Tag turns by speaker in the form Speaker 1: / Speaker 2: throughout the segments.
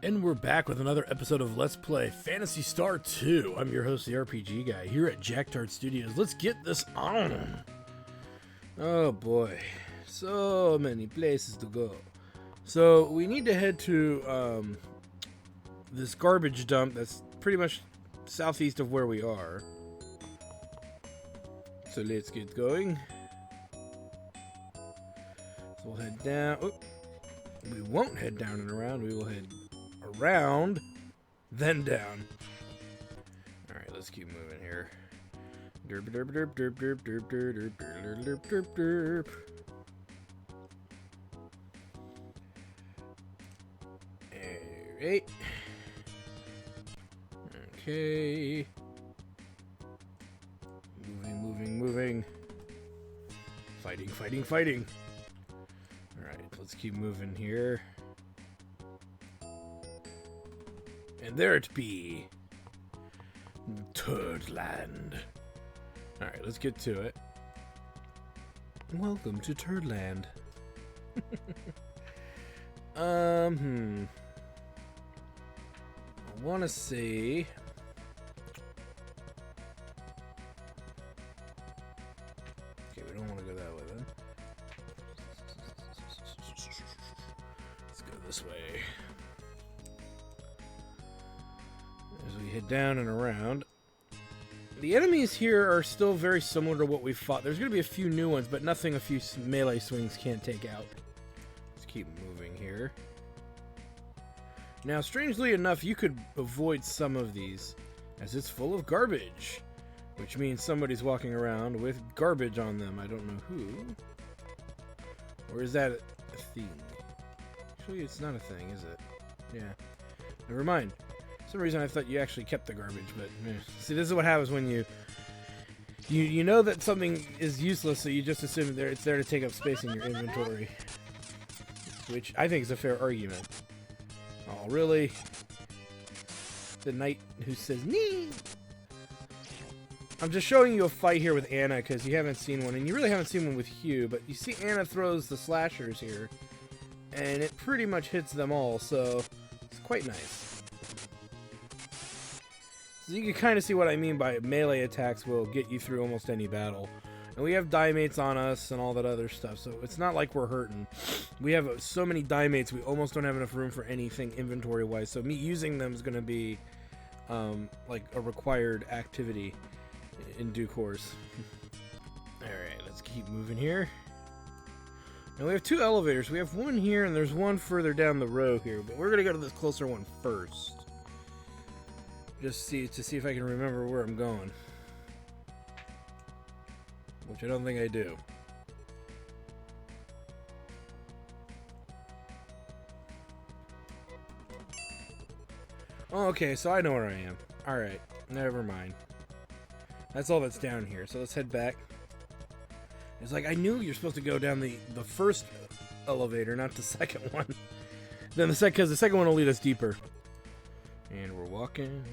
Speaker 1: And we're back with another episode of Let's Play Phantasy Star 2. I'm your host, the RPG Guy, here at Jacktard Studios. Let's get this on! Oh boy, so many places to go. So we need to head to this garbage dump that's pretty much southeast of where we are. So let's get going. So we'll head down. Oh, we won't head down and around, we will head around, then down. Alright, let's keep moving here. Derp derp derp derp derp derp derp derp derp derp derp. Alright. Okay. Moving. Fighting. Alright, let's keep moving here. And there it be. Turdland. Alright, let's get to it. Welcome to Turdland. I want to see. Okay, we don't want to go that way then. Let's go this way. As we head down and around. The enemies here are still very similar to what we fought. There's going to be a few new ones, but nothing a few melee swings can't take out. Let's keep moving here. Now, strangely enough, you could avoid some of these, as it's full of garbage. Which means somebody's walking around with garbage on them. I don't know who. Or is that a thing? Actually, it's not a thing, is it? Yeah. Never mind. For some reason I thought you actually kept the garbage, but see, this is what happens when you know that something is useless, so you just assume it's there to take up space in your inventory, which I think is a fair argument. Oh, really? The knight who says nee. I'm just showing you a fight here with Anna because you haven't seen one, and you really haven't seen one with Hugh. But you see, Anna throws the slashers here, and it pretty much hits them all, so it's quite nice. So you can kind of see what I mean by melee attacks will get you through almost any battle. And we have die-mates on us and all that other stuff, so it's not like we're hurting. We have so many die-mates, we almost don't have enough room for anything inventory-wise, so me using them is going to be like a required activity in due course. Alright, let's keep moving here. Now we have two elevators. We have one here and there's one further down the row here, but we're going to go to this closer one first. Just to see if I can remember where I'm going. Which I don't think I do. Oh, okay, so I know where I am. Alright, never mind. That's all that's down here, so let's head back. It's like, I knew you're supposed to go down the first elevator, not the second one. Then because the second one will lead us deeper. And we're walking.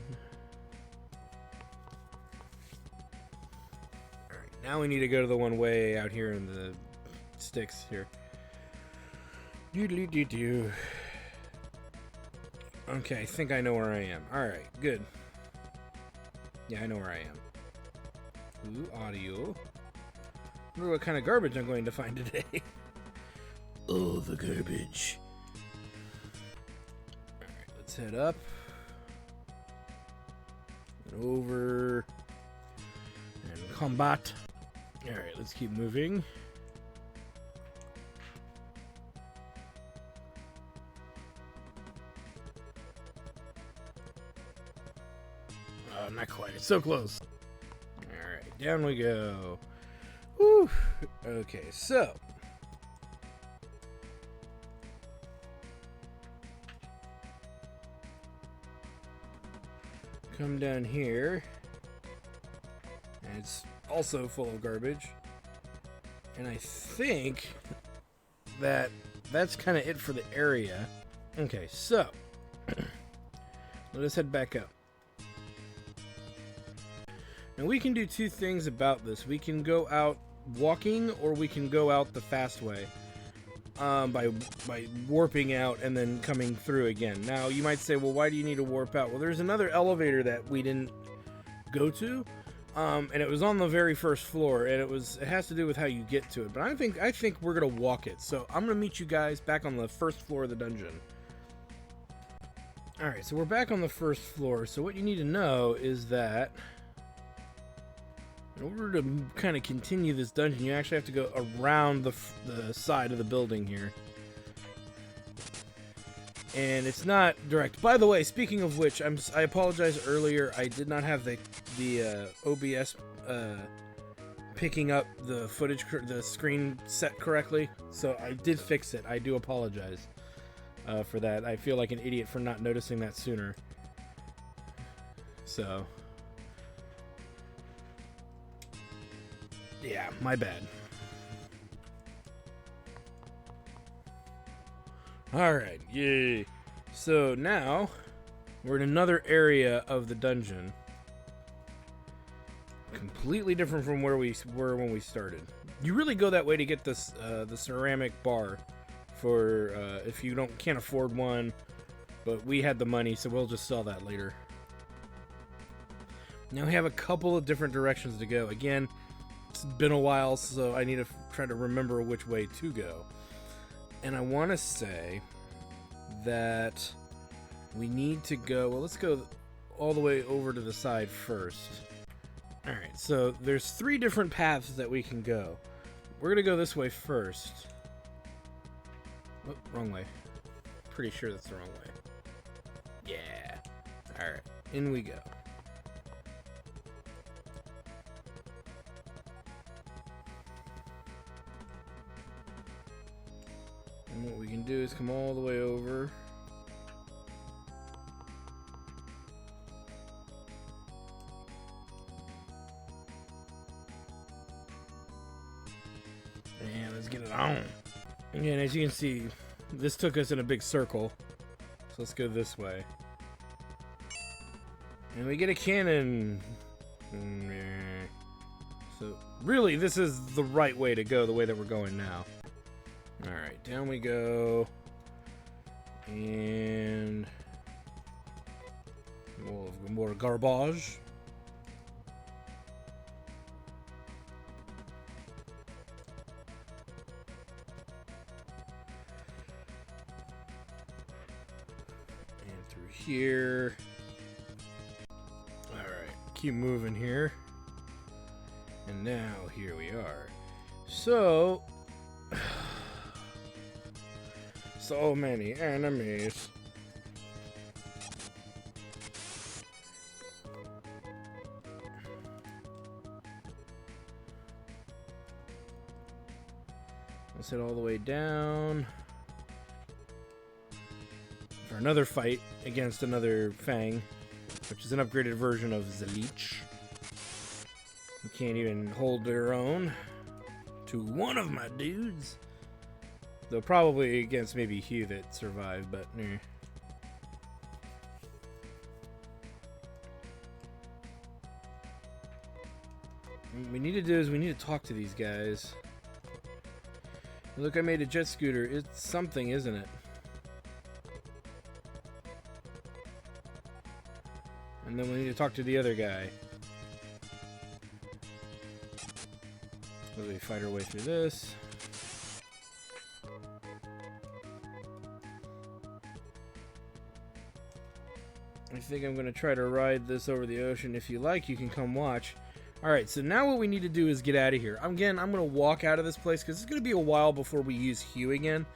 Speaker 1: Alright, now we need to go to the one way out here in the sticks here. Doo-doo-doo-doo. Okay, I think I know where I am. Alright, good. Yeah, I know where I am. Ooh, audio. I wonder what kind of garbage I'm going to find today. Oh, the garbage. Alright, let's head up. And over. And combat. Alright, let's keep moving. Oh, not quite. It's so close. Alright, down we go. Whew. Okay, so. Come down here. And it's also full of garbage. And I think that that's kind of it for the area. Okay, so. Let us head back up. Now we can do two things about this. We can go out walking or we can go out the fast way. by warping out and then coming through again. Now, you might say, well, why do you need to warp out? Well, there's another elevator that we didn't go to, and it was on the very first floor, and it has to do with how you get to it. But I think we're gonna walk it. So I'm gonna meet you guys back on the first floor of the dungeon. All right, so we're back on the first floor. So what you need to know is that in order to kind of continue this dungeon, you actually have to go around the side of the building here. And it's not direct. By the way, speaking of which, I apologize earlier. I did not have the OBS picking up the footage, the screen set correctly. So I did fix it. I do apologize for that. I feel like an idiot for not noticing that sooner. So yeah, my bad. Alright, yay. So now, we're in another area of the dungeon. Completely different from where we were when we started. You really go that way to get this, the ceramic bar for if you can't afford one, but we had the money, so we'll just sell that later. Now we have a couple of different directions to go. Again, it's been a while, so I need to try to remember which way to go. And I want to say that we need to go, well, let's go all the way over to the side first. Alright, so there's 3 different paths that we can go. We're going to go this way first. Oh, wrong way. Pretty sure that's the wrong way. Yeah. Alright, in we go. And what we can do is come all the way over. And let's get it on. Again, as you can see, this took us in a big circle. So let's go this way. And we get a cannon. So really, this is the right way to go, the way that we're going now. Alright, down we go. And more garbage. And through here. Alright, keep moving here. And now here we are. So so many enemies. Let's head all the way down for another fight against another Fang, which is an upgraded version of the Leech. We can't even hold their own to one of my dudes. Though probably against maybe Hugh that survived, but nah. What we need to do is we need to talk to these guys. Look, I made a jet scooter. It's something, isn't it? And then we need to talk to the other guy. As we fight our way through this. I think I'm going to try to ride this over the ocean. If you like, you can come watch. Alright, so now what we need to do is get out of here. Again, I'm going to walk out of this place because it's going to be a while before we use Hugh again.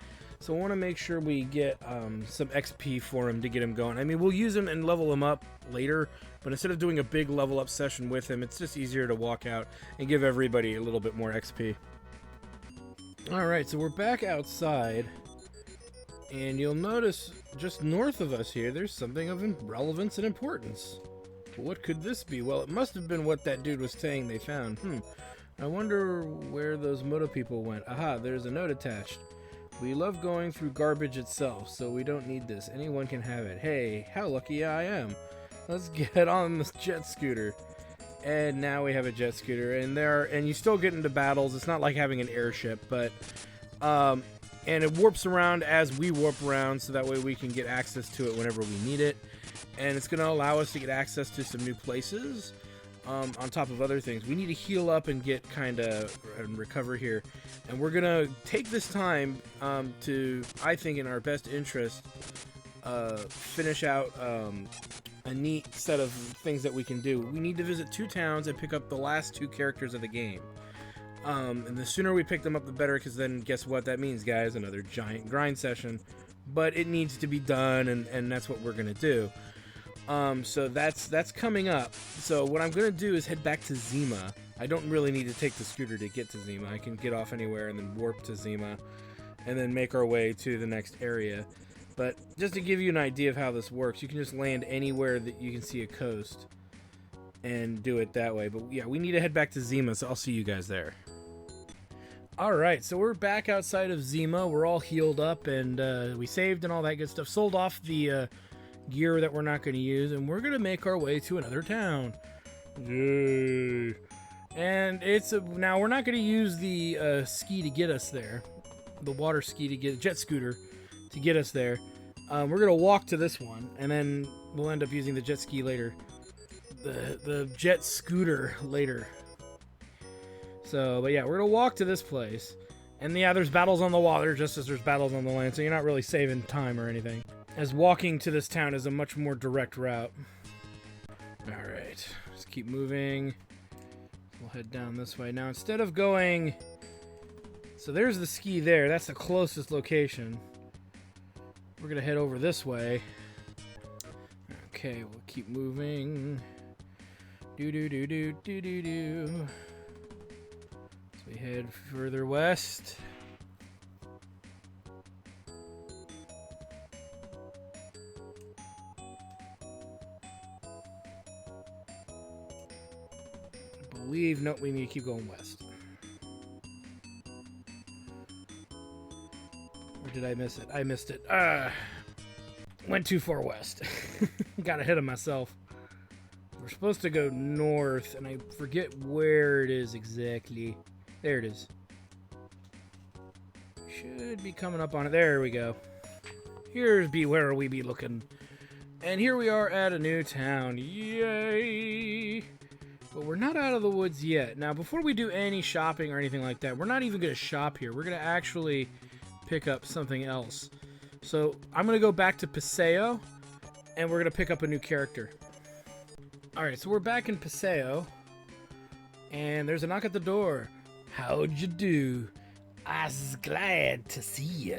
Speaker 1: So I want to make sure we get some XP for him to get him going. I mean, we'll use him and level him up later, but instead of doing a big level up session with him, it's just easier to walk out and give everybody a little bit more XP. Alright, so we're back outside. And you'll notice just north of us here, there's something of relevance and importance. What could this be? Well, it must have been what that dude was saying they found. I wonder where those Moto people went. Aha, there's a note attached. We love going through garbage itself, so we don't need this. Anyone can have it. Hey, how lucky I am. Let's get on this jet scooter. And now we have a jet scooter, and you still get into battles. It's not like having an airship, but And it warps around as we warp around, so that way we can get access to it whenever we need it. And it's going to allow us to get access to some new places, on top of other things. We need to heal up and get kind of and recover here. And we're going to take this time to, I think in our best interest, finish out a neat set of things that we can do. We need to visit 2 towns and pick up the last 2 characters of the game. And the sooner we pick them up, the better, because then guess what that means, guys? Another giant grind session. But it needs to be done, and that's what we're going to do. So that's coming up. So what I'm going to do is head back to Zima. I don't really need to take the scooter to get to Zima. I can get off anywhere and then warp to Zima, and then make our way to the next area. But just to give you an idea of how this works, you can just land anywhere that you can see a coast and do it that way. But yeah, we need to head back to Zima, so I'll see you guys there. Alright, so we're back outside of Zima. We're all healed up, and we saved and all that good stuff. Sold off the gear that we're not going to use, and we're going to make our way to another town. Yay! And now we're not going to use the ski to get us there. The water ski to get, jet scooter to get us there. We're going to walk to this one, and then we'll end up using the jet ski later. The jet scooter later. So, but yeah, we're going to walk to this place. And yeah, there's battles on the water just as there's battles on the land, so you're not really saving time or anything, as walking to this town is a much more direct route. Alright, let's keep moving. We'll head down this way. Now, instead of going... So there's the ski there. That's the closest location. We're going to head over this way. Okay, we'll keep moving. Do-do-do-do-do-do-do. We head further west. I believe, nope, we need to keep going west. Or did I miss it? I missed it. Went too far west. Got ahead of myself. We're supposed to go north, and I forget where it is exactly. There it is. Should be coming up on it. There we go. Here's be where we be looking. And here we are at a new town. Yay! But we're not out of the woods yet. Now, before we do any shopping or anything like that, we're not even going to shop here. We're going to actually pick up something else. So, I'm going to go back to Paseo, and we're going to pick up a new character. Alright, so we're back in Paseo, and there's a knock at the door. How'd you do? I's glad to see ya.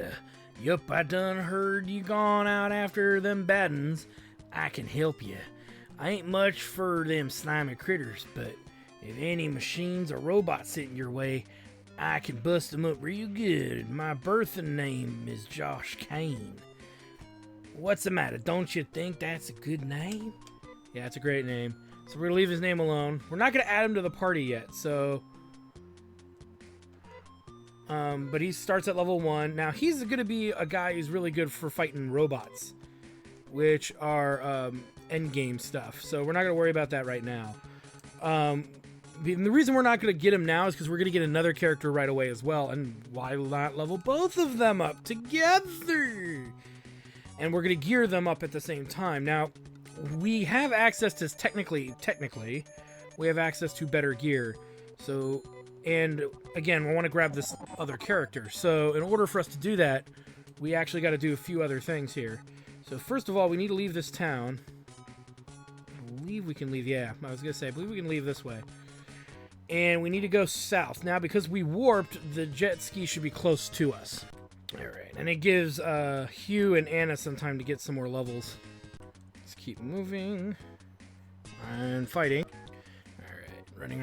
Speaker 1: Yup, I done heard you gone out after them bad uns. I can help ya. I ain't much for them slimy critters, but if any machines or robots sitting your way, I can bust them up real good. My birthing name is Josh Kane. What's the matter? Don't you think that's a good name? Yeah, it's a great name. So we're gonna leave his name alone. We're not gonna add him to the party yet, so... but he starts at level 1. Now, he's going to be a guy who's really good for fighting robots, which are endgame stuff. So we're not going to worry about that right now. The reason we're not going to get him now is because we're going to get another character right away as well. And why not level both of them up together? And we're going to gear them up at the same time. Now, we have access to, technically, we have access to better gear. So... And again, we want to grab this other character. So in order for us to do that, we actually got to do a few other things here. So first of all, we need to leave this town. I believe we can leave, yeah, I was going to say, I believe we can leave this way. And we need to go south. Now, because we warped, the jet ski should be close to us. All right, and it gives Hugh and Anna some time to get some more levels. Let's keep moving and fighting. Running.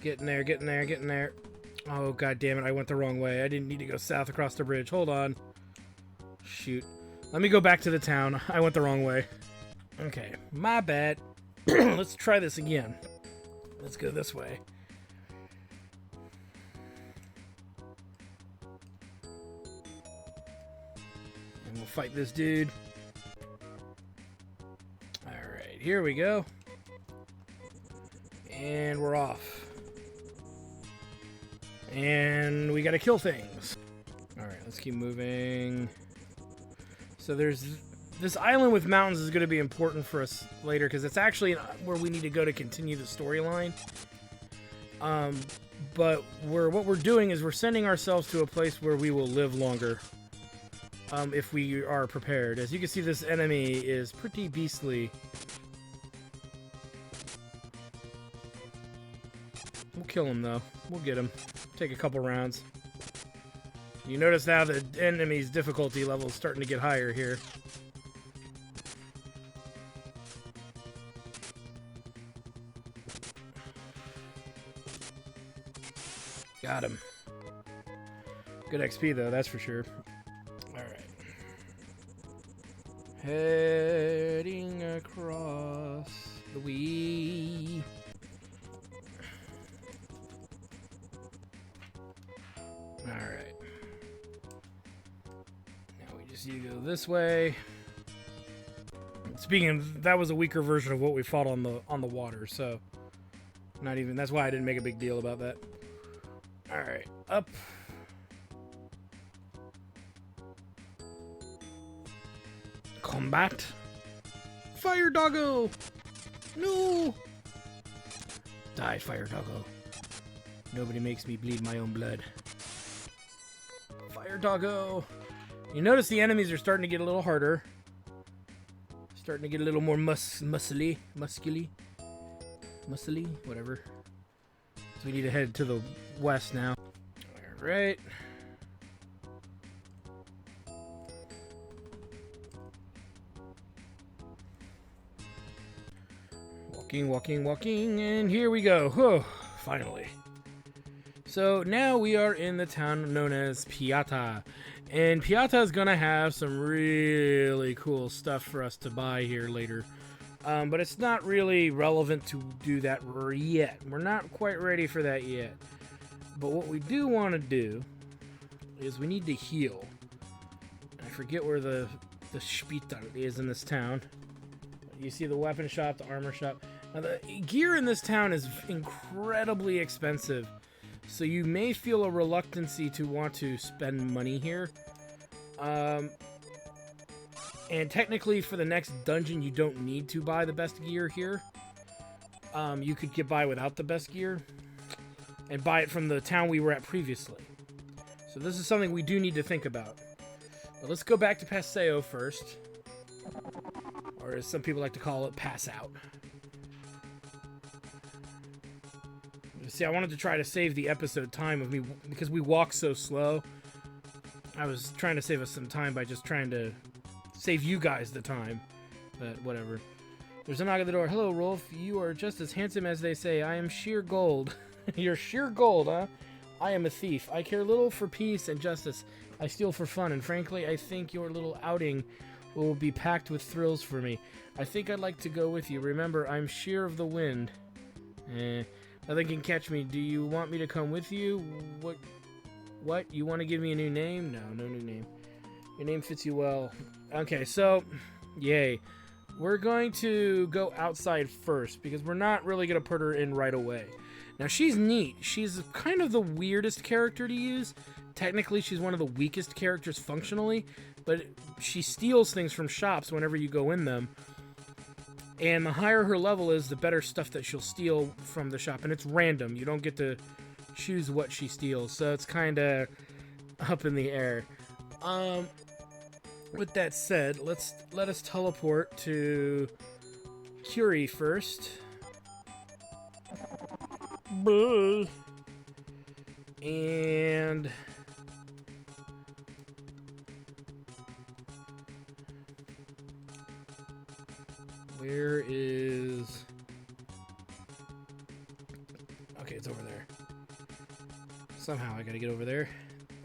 Speaker 1: Getting there. Oh, god damn it, I went the wrong way. I didn't need to go south across the bridge. Hold on. Shoot. Let me go back to the town. I went the wrong way. Okay, my bad. Let's try this again. Let's go this way. And we'll fight this dude. Alright, here we go. And we're off. And we gotta kill things. Alright, let's keep moving. So there's... This island with mountains is going to be important for us later, because it's actually where we need to go to continue the storyline. But what we're doing is we're sending ourselves to a place where we will live longer. If we are prepared. As you can see, this enemy is pretty beastly. We'll kill him, though. We'll get him. Take a couple rounds. You notice now the enemy's difficulty level is starting to get higher here. Got him. Good XP, though, that's for sure. Alright. Heading across the Wii. Alright. Now we just need to go this way. Speaking of, that was a weaker version of what we fought on the water, so not even, that's why I didn't make a big deal about that. Alright, up. Combat. Fire doggo! No! Die, fire doggo. Nobody makes me bleed my own blood. Fire doggo! You notice the enemies are starting to get a little harder. Starting to get a little more muscly, whatever. So we need to head to the west now. Alright. Walking, and here we go. Whew, finally. So now we are in the town known as Piata. And Piata is going to have some really cool stuff for us to buy here later. But it's not really relevant to do that yet. We're not quite ready for that yet. But what we do want to do is we need to heal. I forget where the Spital is in this town. You see the weapon shop, the armor shop. Now the gear in this town is incredibly expensive. So you may feel a reluctancy to want to spend money here. And technically for the next dungeon you don't need to buy the best gear here. You could get by without the best gear and buy it from the town we were at previously. So this is something we do need to think about. But let's go back to Paseo first. Or as some people like to call it, pass out. See, I wanted to try to save the episode time of me because we walk so slow. I was trying to save us some time by just trying to save you guys the time. But whatever. There's a knock at the door. Hello, Rolf. You are just as handsome as they say. I am sheer gold. You're sheer gold, huh? I am a thief. I care little for peace and justice. I steal for fun, and frankly, I think your little outing will be packed with thrills for me. I think I'd like to go with you. Remember, I'm sheer of the wind. Nothing can catch me. Do you want me to come with you? What? You want to give me a new name? No, no new name. Your name fits you well. Okay, so, yay. We're going to go outside first, because we're not really going to put her in right away. Now, she's neat. She's kind of the weirdest character to use. Technically, she's one of the weakest characters functionally, but she steals things from shops whenever you go in them. And the higher her level is, the better stuff that she'll steal from the shop. And it's random. You don't get to choose what she steals. So it's kind of up in the air. With that said, let us teleport to Curie first. And where is... Okay, it's over there. Somehow I gotta get over there.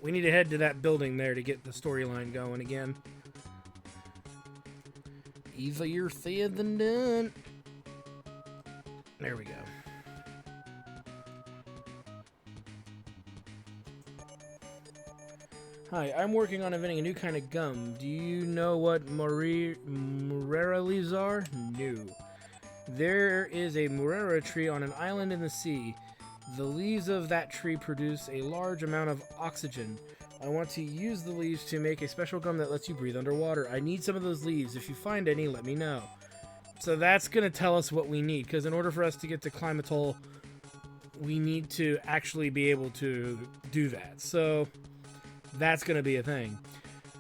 Speaker 1: We need to head to that building there to get the storyline going again. Easier said than done. There we go. Hi, I'm working on inventing a new kind of gum. Do you know what Morera leaves are? No. There is a Morera tree on an island in the sea. The leaves of that tree produce a large amount of oxygen. I want to use the leaves to make a special gum that lets you breathe underwater. I need some of those leaves. If you find any, let me know. So that's going to tell us what we need, because in order for us to get to Climatol, we need to actually be able to do that. So that's going to be a thing.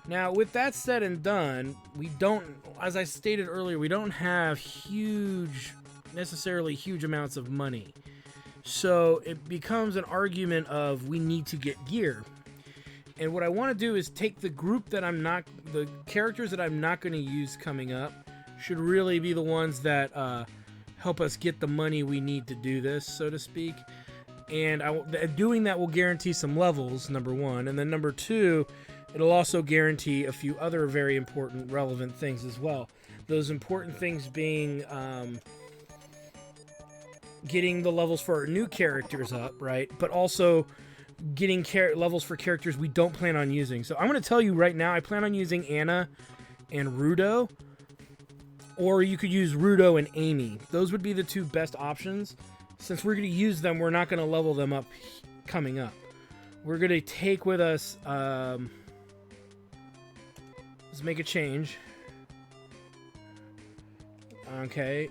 Speaker 1: Now, with that said and done, we don't, as I stated earlier, we don't have necessarily huge amounts of money. So it becomes an argument of we need to get gear. And what I want to do is take the characters that I'm not going to use coming up should really be the ones that help us get the money we need to do this, so to speak. And doing that will guarantee some levels, number one. And then number two, it'll also guarantee a few other very important, relevant things as well. Those important things being getting the levels for our new characters up, right? But also getting levels for characters we don't plan on using. So I'm going to tell you right now, I plan on using Anna and Rudo. Or you could use Rudo and Amy. Those would be the two best options. Since we're going to use them, we're not going to level them up coming up. We're going to take with us... let's make a change. Okay.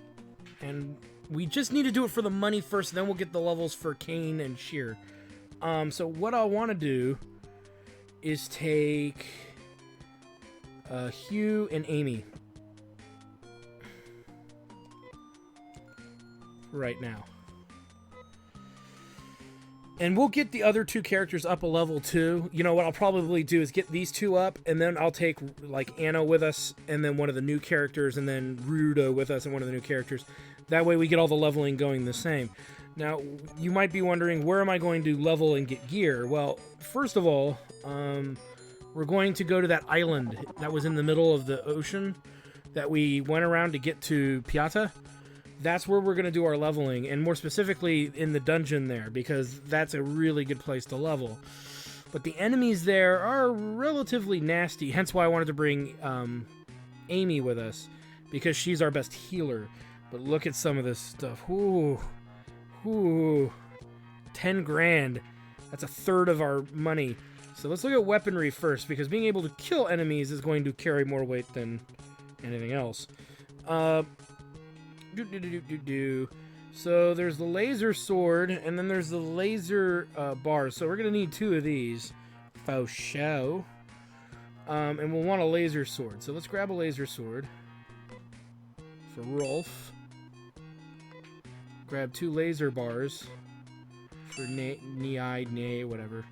Speaker 1: And we just need to do it for the money first, then we'll get the levels for Kane and Sheer. So what I want to do is take Hugh and Amy right now. And we'll get the other two characters up a level too. You know what I'll probably do is get these two up, and then I'll take like Anna with us, and then one of the new characters, and then Rudo with us and one of the new characters. That way we get all the leveling going the same. Now, you might be wondering, where am I going to level and get gear? Well, first of all, we're going to go to that island that was in the middle of the ocean that we went around to get to Piata. That's where we're going to do our leveling, and more specifically in the dungeon there, because that's a really good place to level. But the enemies there are relatively nasty, hence why I wanted to bring Amy with us, because she's our best healer. But look at some of this stuff. Ooh. 10 grand. That's a third of our money. So let's look at weaponry first, because being able to kill enemies is going to carry more weight than anything else. So there's the laser sword, and then there's the laser bars. So we're going to need two of these. Faux show. And we'll want a laser sword. So let's grab a laser sword for Rolf. Grab two laser bars for Nei, whatever.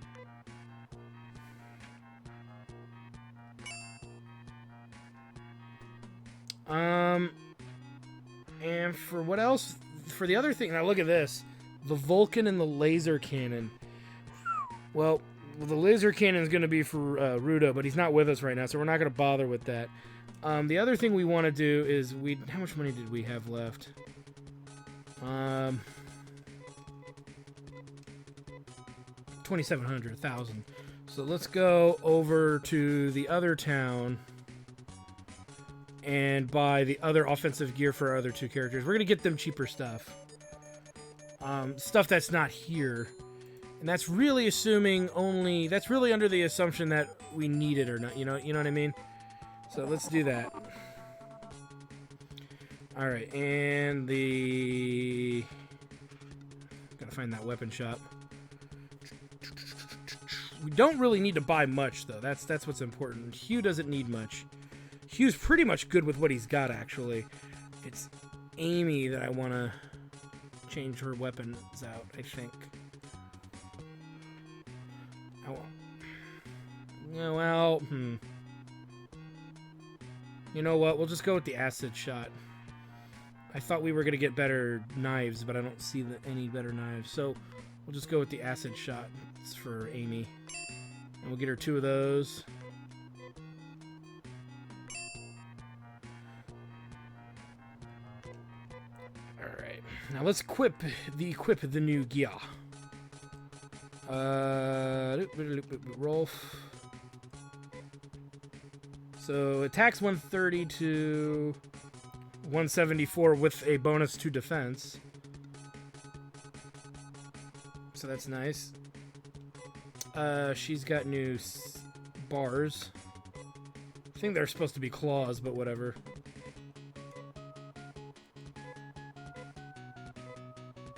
Speaker 1: And for what else? For the other thing, now look at this. The Vulcan and the laser cannon. Well, the laser cannon is going to be for Rudo, but he's not with us right now, so we're not going to bother with that. The other thing we want to do is how much money did we have left? 2,700, 1,000. So let's go over to the other town and buy the other offensive gear for our other two characters. We're gonna get them cheaper stuff. Stuff that's not here. And that's really that's really under the assumption that we need it or not, you know what I mean? So let's do that. Alright, and gotta find that weapon shop. We don't really need to buy much, though. That's what's important. Hugh doesn't need much. Hugh's pretty much good with what he's got, actually. It's Amy that I want to change her weapons out, I think. Yeah, well, You know what? We'll just go with the acid shot. I thought we were going to get better knives, but I don't see any better knives. So we'll just go with the acid shot. It's for Amy. And we'll get her two of those. Alright. Now let's equip the new gear. Rolf. So attacks 130 to 174 with a bonus to defense. so that's nice. She's got new bars. I think they're supposed to be claws, but whatever.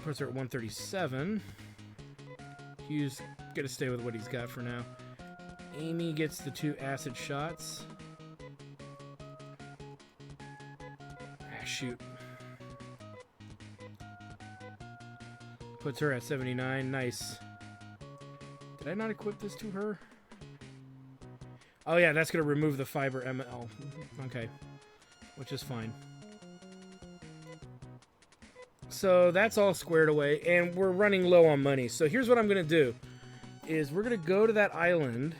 Speaker 1: Puts her at 137. Hugh's gonna stay with what he's got for now. Amy gets the 2 acid shots. Ah, shoot. Puts her at 79. Nice. Did I not equip this to her? Oh yeah, that's gonna remove the fiber ML. Okay. Which is fine. So that's all squared away, and we're running low on money. So here's what I'm gonna do. Is we're gonna go to that island.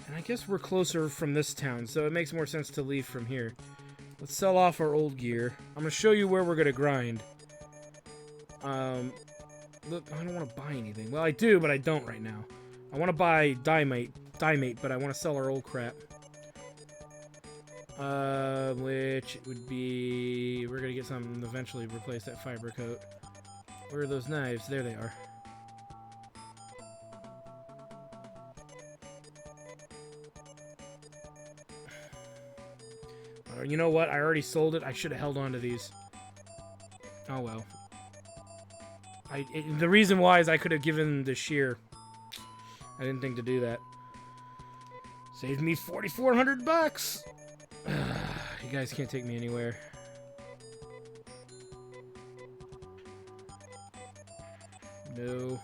Speaker 1: And I guess we're closer from this town, so it makes more sense to leave from here. Let's sell off our old gear. I'm gonna show you where we're gonna grind. Look, I don't want to buy anything. Well, I do, but I don't right now. I want to buy Dimate, but I want to sell our old crap. Which would be... We're gonna get something to eventually replace that fiber coat. Where are those knives? There they are. You know what? I already sold it. I should have held on to these. Oh, well. The reason why is I could have given the shear. I didn't think to do that. Saved me 4,400 bucks. You guys can't take me anywhere. No.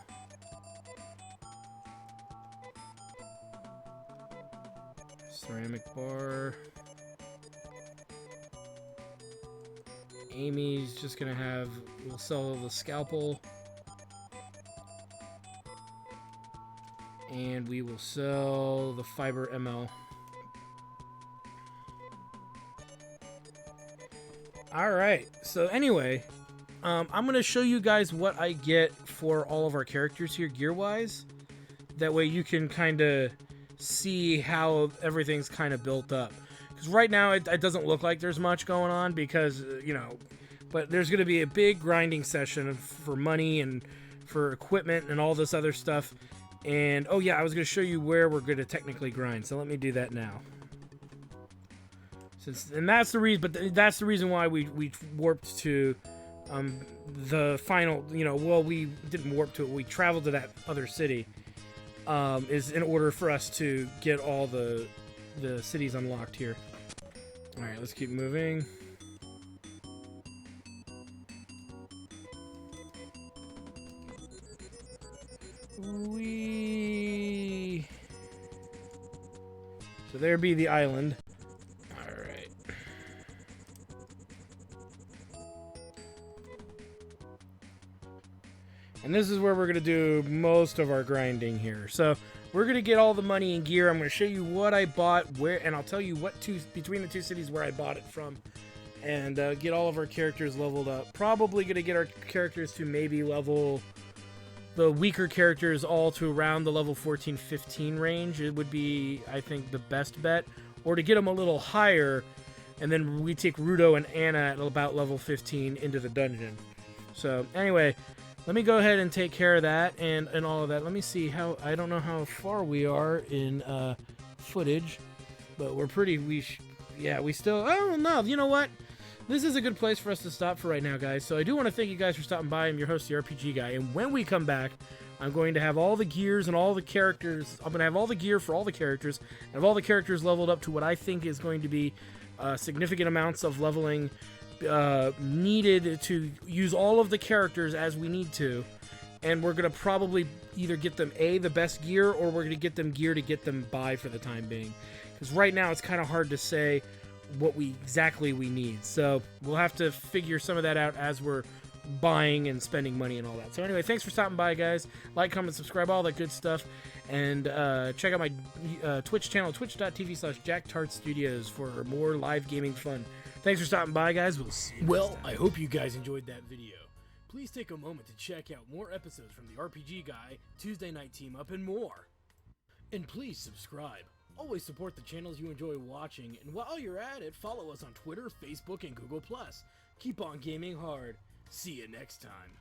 Speaker 1: Ceramic bar. Amy's just gonna have... We'll sell the scalpel. And we will sell the fiber ML. Alright, so anyway, I'm going to show you guys what I get for all of our characters here gear-wise. That way you can kind of see how everything's kind of built up. Because right now it doesn't look like there's much going on because, you know, but there's going to be a big grinding session for money and for equipment and all this other stuff. And, oh yeah, I was going to show you where we're going to technically grind, so let me do that now. And that's the reason, but that's the reason why we warped to the final, you know, well, we didn't warp to it, we traveled to that other city, is in order for us to get all the cities unlocked here. Alright, let's keep moving. So there be the island. Alright. And this is where we're going to do most of our grinding here. So we're going to get all the money and gear. I'm going to show you what I bought, where, and I'll tell you what between the 2 cities where I bought it from. And get all of our characters leveled up. Probably going to get our characters to maybe level... The weaker characters all to around the level 14-15 range. It would be, I think, the best bet. Or to get them a little higher, and then we take Rudo and Anna at about level 15 into the dungeon. So, anyway, let me go ahead and take care of that and all of that. Let me see how... I don't know how far we are in footage, but we're pretty... yeah, we still... I don't know. You know what? This is a good place for us to stop for right now, guys. So I do want to thank you guys for stopping by. I'm your host, the RPG Guy. And when we come back, I'm going to have all the gears and all the characters. I'm going to have all the gear for all the characters. And have all the characters leveled up to what I think is going to be significant amounts of leveling needed to use all of the characters as we need to. And we're going to probably either get them, the best gear, or we're going to get them gear to get them by for the time being. Because right now, it's kind of hard to say what exactly we need. So we'll have to figure some of that out as we're buying and spending money and all that. So anyway, thanks for stopping by, guys. Like, comment, subscribe, all that good stuff. And check out my Twitch channel, twitch.tv/JackTartStudios for more live gaming fun. Thanks for stopping by, guys. We'll see you next time. I hope you guys enjoyed that video. Please take a moment to check out more episodes from the RPG Guy, Tuesday Night Team Up, and more. And please subscribe. Always support the channels you enjoy watching, and while you're at it, follow us on Twitter, Facebook, and Google+. Keep on gaming hard. See you next time.